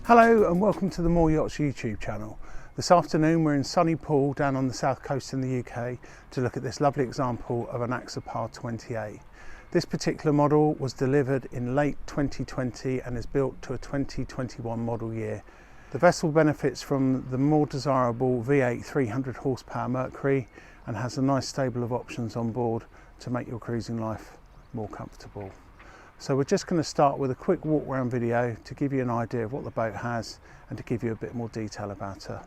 Hello and welcome to the More Yachts YouTube channel. This afternoon we're in sunny Poole down on the south coast in the UK to look at this lovely example of an Axopar 28. This particular model was delivered in late 2020 and is built to a 2021 model year. The vessel benefits from the more desirable V8 300 horsepower Mercury and has a nice stable of options on board to make your cruising life more comfortable. So we're just going to start with a quick walk around video to give you an idea of what the boat has and to give you a bit more detail about her.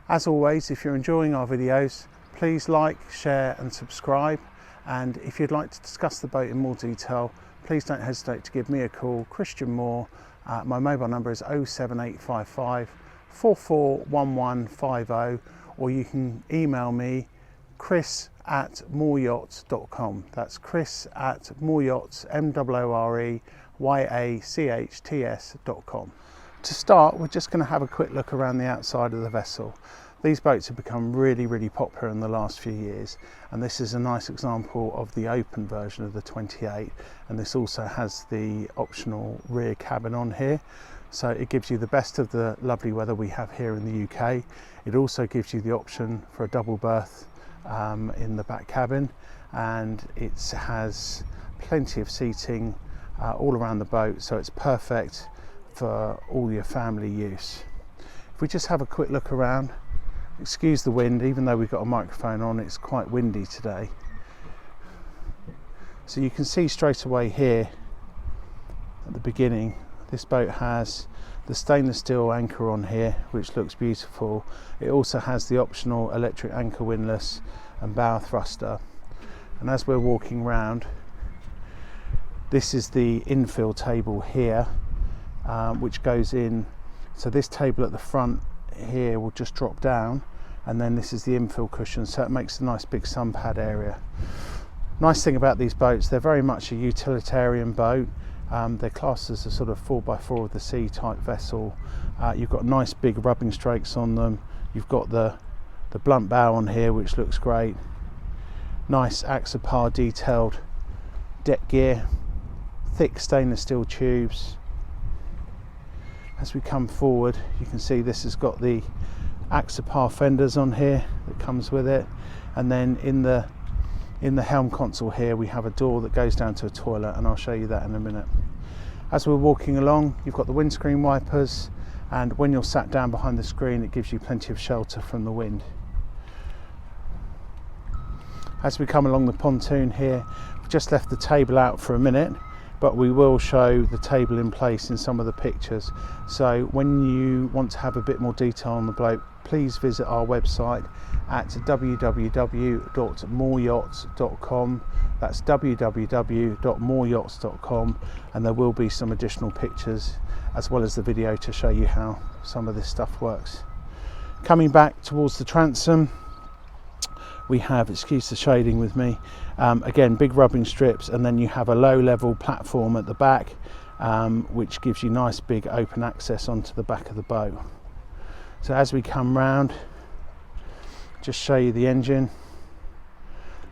As always, if you're enjoying our videos, please like, share and subscribe, and if you'd like to discuss the boat in more detail, please don't hesitate to give me a call, Christian Moore. My mobile number is 07855 441150, or you can email me chris@moreyachts.com. That's chris@moreyachts, MOOREYACHTS.com. To start, we're just going to have a quick look around the outside of the vessel. These boats have become really popular in the last few years, and this is a nice example of the open version of the 28, and this also has the optional rear cabin on here, so it gives you the best of the lovely weather we have here in the UK. It also gives you the option for a double berth in the back cabin, and it has plenty of seating all around the boat, so it's perfect for all your family use. If we just have a quick look around, excuse the wind, even though we've got a microphone on, it's quite windy today. So you can see straight away here at the beginning, this boat has the stainless steel anchor on here, which looks beautiful. It also has the optional electric anchor windlass and bow thruster. And as we're walking around, this is the infill table here, which goes in. So this table at the front here will just drop down, and then this is the infill cushion, so it makes a nice big sun pad area. Nice thing about these boats, they're very much a utilitarian boat. They're classed as a sort of 4x4 of the sea type vessel. You've got nice big rubbing strokes on them. You've got the blunt bow on here, which looks great. Nice Axopar detailed deck gear, thick stainless steel tubes. As we come forward, you can see this has got the Axopar fenders on here that comes with it, and then in the helm console here we have a door that goes down to a toilet, and I'll show you that in a minute. As we're walking along, you've got the windscreen wipers, and when you're sat down behind the screen it gives you plenty of shelter from the wind. As we come along the pontoon here, we've just left the table out for a minute, but we will show the table in place in some of the pictures. So when you want to have a bit more detail on the boat, please visit our website at www.moreyachts.com. That's www.moreyachts.com, and there will be some additional pictures as well as the video to show you how some of this stuff works. Coming back towards the transom, we have, excuse the shading with me, again big rubbing strips, and then you have a low level platform at the back, which gives you nice big open access onto the back of the boat. So as we come round, just show you the engine.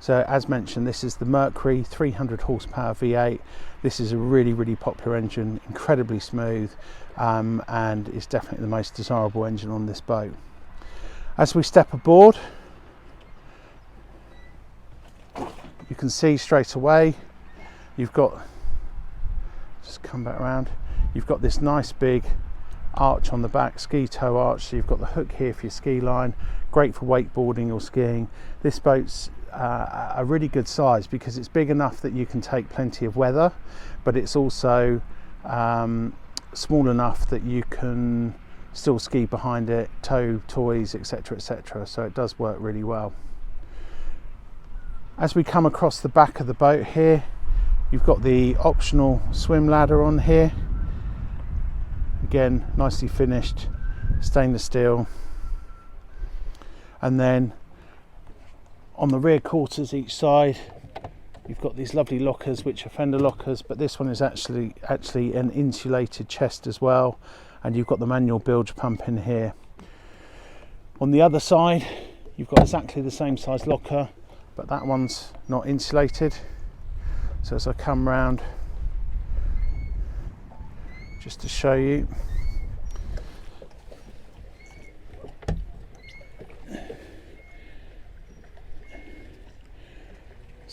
So as mentioned, this is the Mercury 300 horsepower V8. This is a really popular engine, incredibly smooth, and is definitely the most desirable engine on this boat. As we step aboard, you can see straight away you've got, just come back around, you've got this nice big arch on the back, ski tow arch, so you've got the hook here for your ski line, great for wakeboarding or skiing. This boat's a really good size because it's big enough that you can take plenty of weather, but it's also small enough that you can still ski behind it, tow toys, etc, so it does work really well. As we come across the back of the boat here, you've got the optional swim ladder on here. Again, nicely finished stainless steel. And then on the rear quarters each side, you've got these lovely lockers, which are fender lockers, but this one is actually an insulated chest as well. And you've got the manual bilge pump in here. On the other side, you've got exactly the same size locker, but that one's not insulated. So as I come round, just to show you,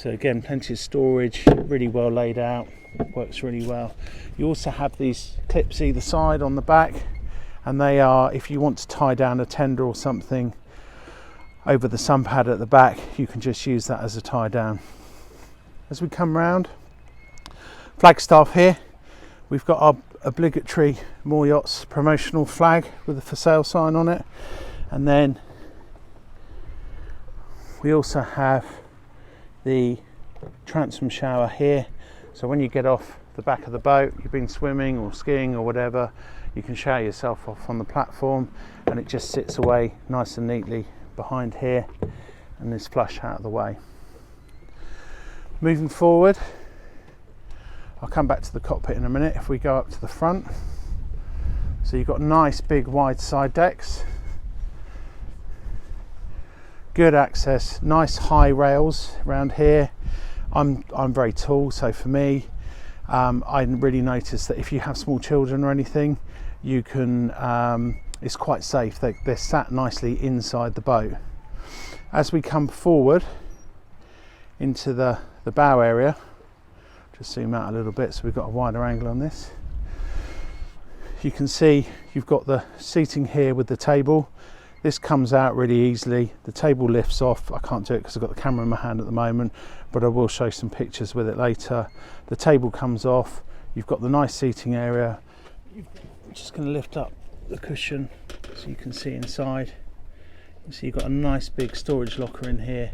So again, plenty of storage, really well laid out, works really well. You also have these clips either side on the back, and they are, if you want to tie down a tender or something over the sun pad at the back, you can just use that as a tie down. As we come round, Flagstaff here, we've got our obligatory More Yachts promotional flag with a for sale sign on it, and then we also have the transom shower here, so when you get off the back of the boat, you've been swimming or skiing or whatever, you can shower yourself off on the platform, and it just sits away nice and neatly behind here and is flush out of the way. Moving forward, I'll come back to the cockpit in a minute. If we go up to the front, so you've got nice big wide side decks, good access, nice high rails around here. I'm very tall, so for me, I really noticed that if you have small children or anything, you can, it's quite safe. They're sat nicely inside the boat. As we come forward into the bow area, just zoom out a little bit so we've got a wider angle on this. You can see you've got the seating here with the table. This comes out really easily. The table lifts off. I can't do it because I've got the camera in my hand at the moment, but I will show some pictures with it later. The table comes off. You've got the nice seating area. I'm just going to lift up the cushion so you can see inside. You see you've got a nice big storage locker in here.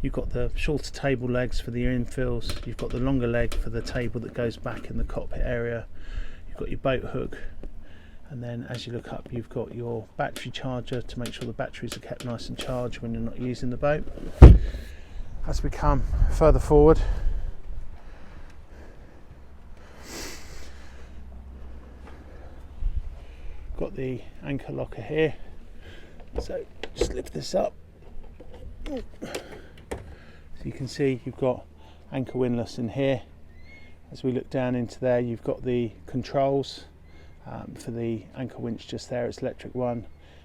You've got the shorter table legs for the infills. You've got the longer leg for the table that goes back in the cockpit area. You've got your boat hook. And then as you look up, you've got your battery charger to make sure the batteries are kept nice and charged when you're not using the boat. As we come further forward, got the anchor locker here. So just lift this up. So you can see you've got anchor windlass in here. As we look down into there, you've got the controls. For the anchor winch just there, it's electric one,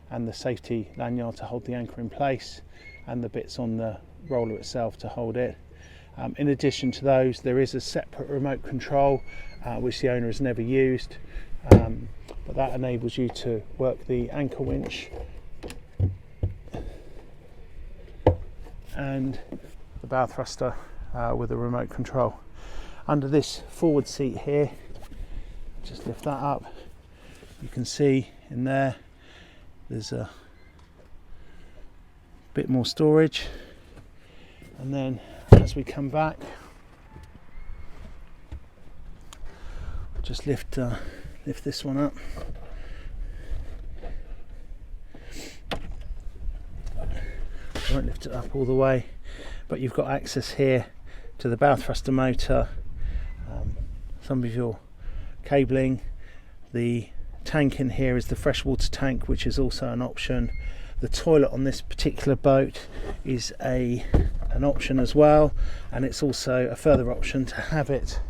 and the safety lanyard to hold the anchor in place, and the bits on the roller itself to hold it. In addition to those, there is a separate remote control which the owner has never used, but that enables you to work the anchor winch and the bow thruster with a remote control. Under this forward seat here, just lift that up. You can see in there, there's a bit more storage, and then as we come back, just lift this one up. I won't lift it up all the way, but you've got access here to the bow thruster motor, some of your cabling. The tank in here is the freshwater tank, which is also an option. The toilet on this particular boat is an option as well, and it's also a further option to have it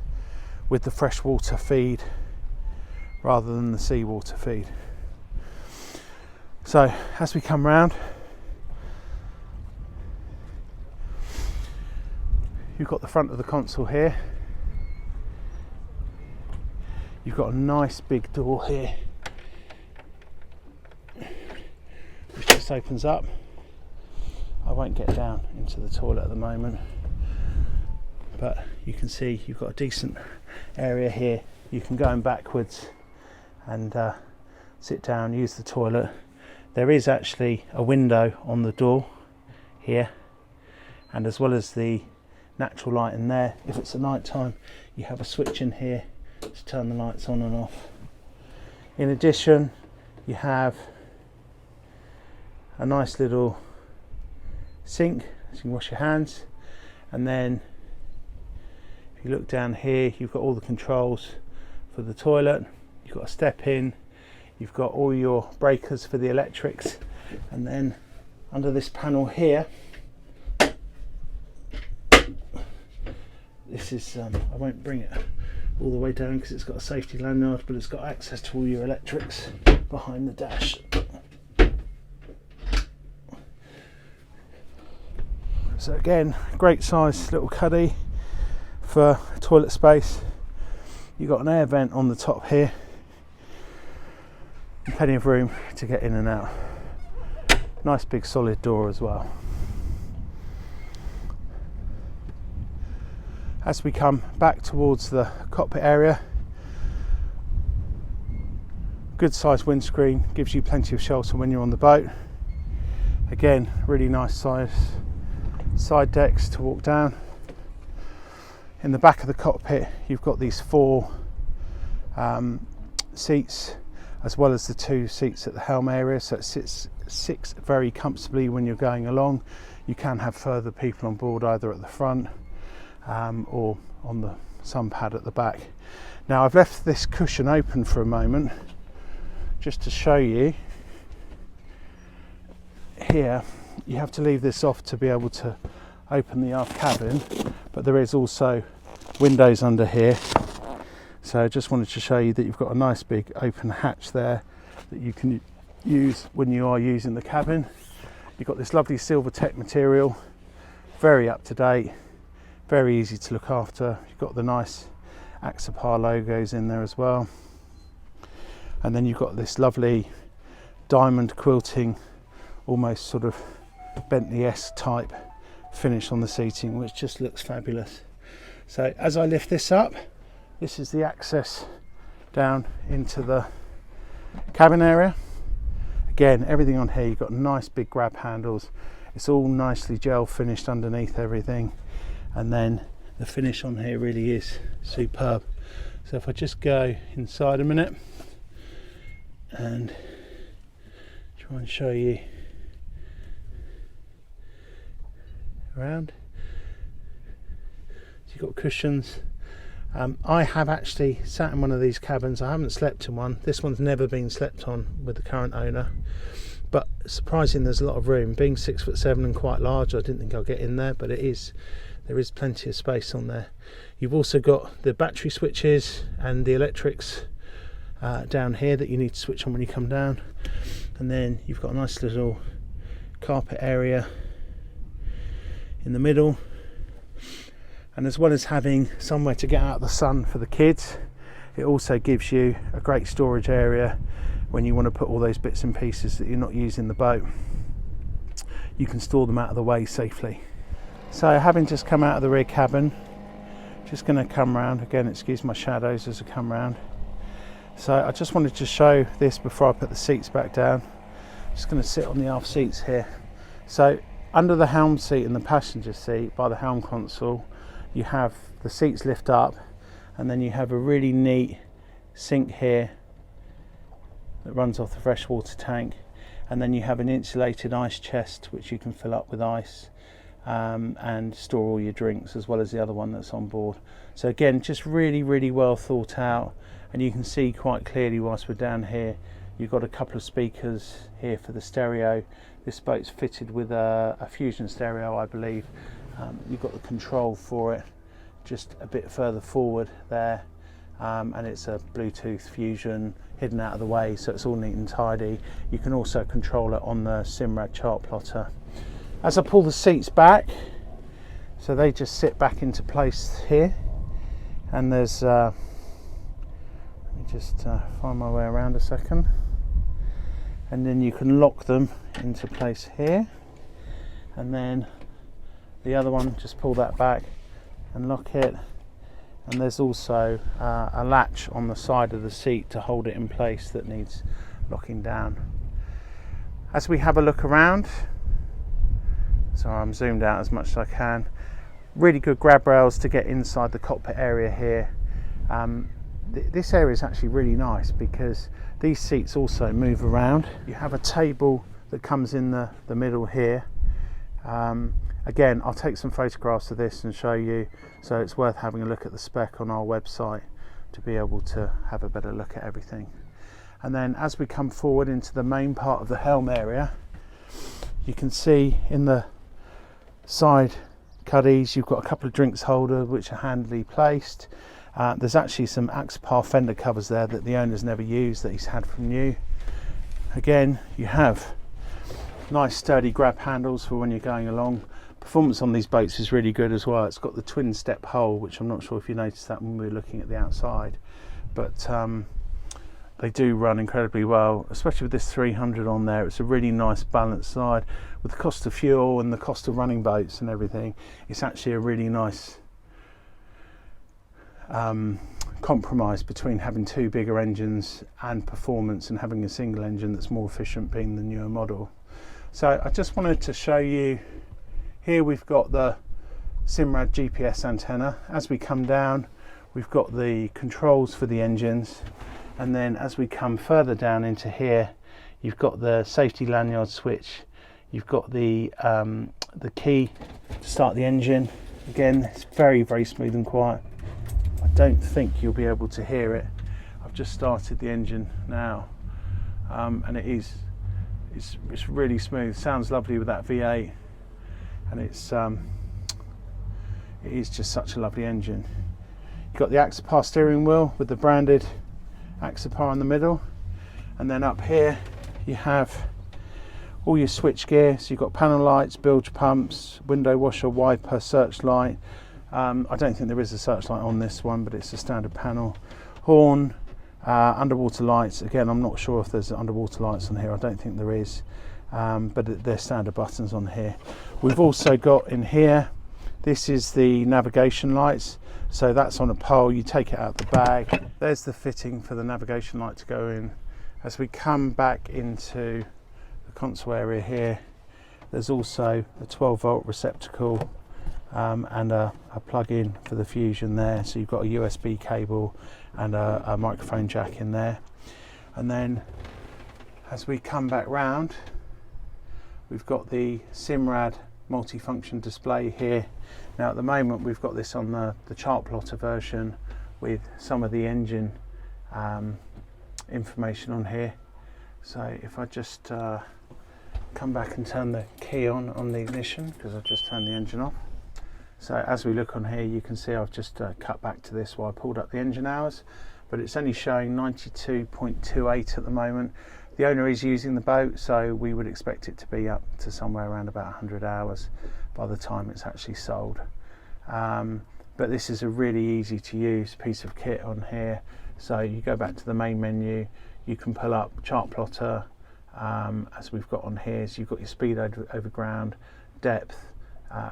with the freshwater feed rather than the seawater feed. So as we come round, you've got the front of the console here. You've got a nice big door here which just opens up. I won't get down into the toilet at the moment, but you can see you've got a decent area here. You can go in backwards and sit down, use the toilet. There is actually a window on the door here, and as well as the natural light in there, if it's at night time, you have a switch in here to turn the lights on and off. In addition, you have a nice little sink so you can wash your hands, and then if you look down here, you've got all the controls for the toilet. You've got a step in, you've got all your breakers for the electrics, and then under this panel here, this is I won't bring it all the way down because it's got a safety lanyard, but it's got access to all your electrics behind the dash. So again, great size little cuddy for toilet space. You've got an air vent on the top here, and plenty of room to get in and out. Nice big solid door as well. As we come back towards the cockpit area, good sized windscreen, gives you plenty of shelter when you're on the boat. Again, really nice size side decks to walk down. In the back of the cockpit, you've got these 4 seats, as well as the 2 seats at the helm area, so it sits very comfortably when you're going along. You can have further people on board either at the front or on the sun pad at the back. Now I've left this cushion open for a moment just to show you. Here you have to leave this off to be able to open the aft cabin, but there is also windows under here, so I just wanted to show you that you've got a nice big open hatch there that you can use when you are using the cabin. You've got this lovely silver tech material, very up to date, very easy to look after. You've got the nice Axopar logos in there as well, and then you've got this lovely diamond quilting, almost sort of Bentley-esque type finish on the seating, which just looks fabulous. So as I lift this up, this is the access down into the cabin area. Again, everything on here, you've got nice big grab handles. It's all nicely gel finished underneath everything, and then the finish on here really is superb. So if I just go inside a minute and try and show you around. So you've got cushions. I have actually sat in one of these cabins. I haven't slept in one. This one's never been slept on with the current owner, but surprising there's a lot of room. Being 6'7" and quite large, I didn't think I'll get in there, but there is plenty of space on there. You've also got the battery switches and the electrics down here that you need to switch on when you come down, and then you've got a nice little carpet area in the middle. And as well as having somewhere to get out of the sun for the kids, it also gives you a great storage area when you want to put all those bits and pieces that you're not using the boat. You can store them out of the way safely. So having just come out of the rear cabin, just going to come round again, excuse my shadows as I come round. So I just wanted to show this before I put the seats back down. Just going to sit on the aft seats here. So under the helm seat and the passenger seat by the helm console, you have the seats lift up, and then you have a really neat sink here that runs off the freshwater tank, and then you have an insulated ice chest which you can fill up with ice and store all your drinks, as well as the other one that's on board. So again, just really well thought out, and you can see quite clearly whilst we're down here, you've got a couple of speakers here for the stereo. This boat's fitted with a Fusion stereo, I believe. You've got the control for it just a bit further forward there, and it's a Bluetooth Fusion hidden out of the way, so it's all neat and tidy. You can also control it on the Simrad Chartplotter. As I pull the seats back, so they just sit back into place here, and there's let me just find my way around a second, and then you can lock them into place here, and then the other one, just pull that back and lock it, and there's also a latch on the side of the seat to hold it in place that needs locking down. As we have a look around, so I'm zoomed out as much as I can, really good grab rails to get inside the cockpit area here. This area is actually really nice because these seats also move around. You have a table that comes in the middle here. Again, I'll take some photographs of this and show you, so it's worth having a look at the spec on our website to be able to have a better look at everything. And then as we come forward into the main part of the helm area, you can see in the side cuddies you've got a couple of drinks holders which are handily placed. There's actually some Axopar fender covers there that the owner's never used that he's had from new. Again, you have nice sturdy grab handles for when you're going along, performance on these boats is really good as well. It's got the twin step hull, which I'm not sure if you noticed that when we were looking at the outside, but they do run incredibly well, especially with this 300 on there. It's a really nice balanced side. With the cost of fuel and the cost of running boats and everything, it's actually a really nice compromise between having two bigger engines and performance, and having a single engine that's more efficient, being the newer model. So I just wanted to show you, here we've got the Simrad GPS antenna. As we come down, we've got the controls for the engines, and then as we come further down into here, you've got the safety lanyard switch, you've got the key to start the engine. Again, it's very, very smooth and quiet. I don't think you'll be able to hear it. I've just started the engine now, and it's really smooth. Sounds lovely with that V8, and it is just such a lovely engine. You've got the Axopar steering wheel with the branded Axopar in the middle, and then up here you have all your switch gear. So you've got panel lights, bilge pumps, window washer, wiper, searchlight. I don't think there is a searchlight on this one, but it's a standard panel. Horn, underwater lights. Again, I'm not sure if there's underwater lights on here. I don't think there is, but they're standard buttons on here. We've also got in here, this is the navigation lights. So that's on a pole, you take it out the bag. There's the fitting for the navigation light to go in. As we come back into the console area here, there's also a 12-volt receptacle and a plug-in for the Fusion there. So you've got a USB cable and a microphone jack in there. And then as we come back round, we've got the Simrad multifunction display here. Now at the moment we've got this on the Chartplotter version with some of the engine information on here. So if I just come back and turn the key on the ignition, because I've just turned the engine off. So as we look on here, you can see I've just cut back to this while I pulled up the engine hours, but it's only showing 92.28 at the moment. The owner is using the boat, so we would expect it to be up to somewhere around about 100 hours by the time it's actually sold. But this is a really easy to use piece of kit on here. So you go back to the main menu, you can pull up Chartplotter, as we've got on here. So you've got your speed over ground, depth,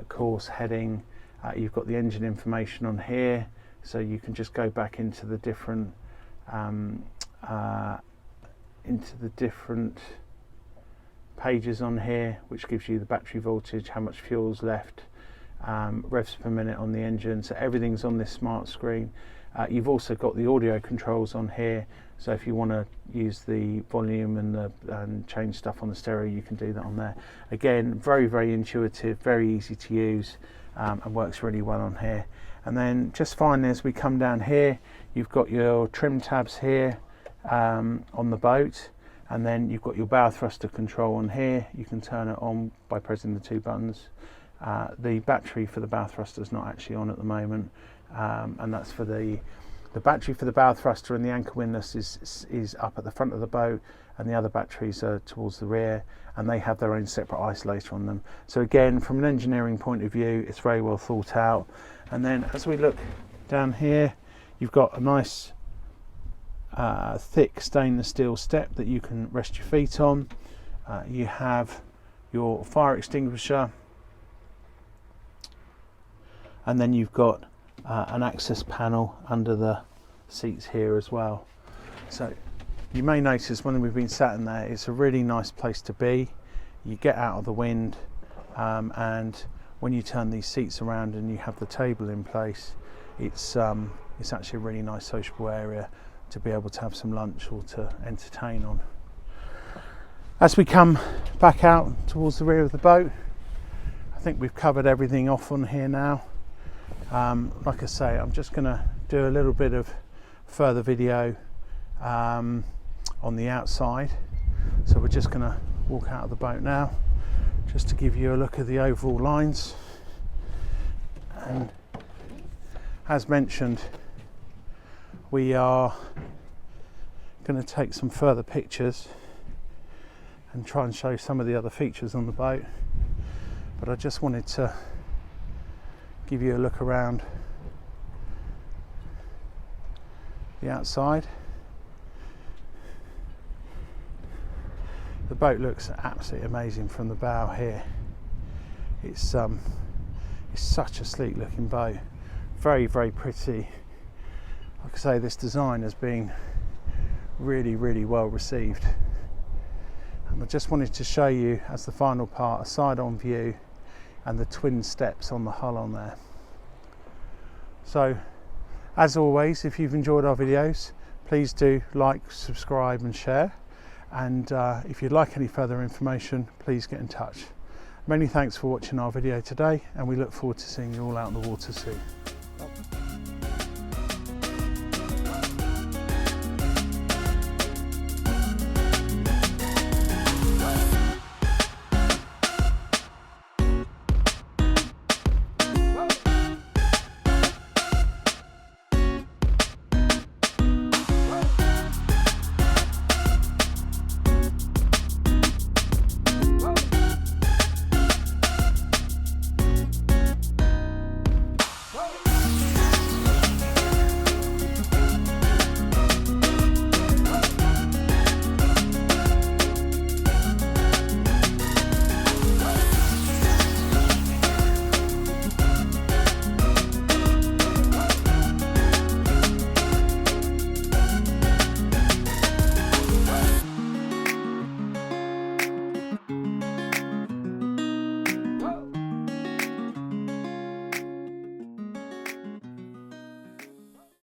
course, heading. You've got the engine information on here, so you can just go back into the different pages on here, which gives you the battery voltage, how much fuel's left, revs per minute on the engine. So everything's on this smart screen. You've also got the audio controls on here, so if you want to use the volume and change stuff on the stereo, you can do that on there. Again, very, very intuitive, very easy to use, and works really well on here. And then just finally, as we come down here, you've got your trim tabs here on the boat, and then you've got your bow thruster control on here. You can turn it on by pressing the two buttons. The battery for the bow thruster is not actually on at the moment, and that's for the battery for the bow thruster, and the anchor windlass is up at the front of the boat, and the other batteries are towards the rear, and they have their own separate isolator on them. So again, from an engineering point of view, it's very well thought out. And then as we look down here, you've got a nice thick stainless steel step that you can rest your feet on. You have your fire extinguisher, and then you've got an access panel under the seats here as well. So you may notice when we've been sat in there, it's a really nice place to be. You get out of the wind, and when you turn these seats around and you have the table in place, it's actually a really nice sociable area to be able to have some lunch or to entertain on. As we come back out towards the rear of the boat, I think we've covered everything off on here now. Like I say, I'm just going to do a little bit of further video on the outside. So we're just going to walk out of the boat now, just to give you a look at the overall lines. And as mentioned, we are going to take some further pictures and try and show some of the other features on the boat. but I just wanted to give you a look around the outside. The boat looks absolutely amazing from the bow here. It's such a sleek looking boat, very pretty. Like I say, this design has been really well received, and I just wanted to show you as the final part a side-on view and the twin steps on the hull on there. So as always, if you've enjoyed our videos, please do like, subscribe and share, and if you'd like any further information, please get in touch. Many thanks for watching our video today, and we look forward to seeing you all out on the water soon.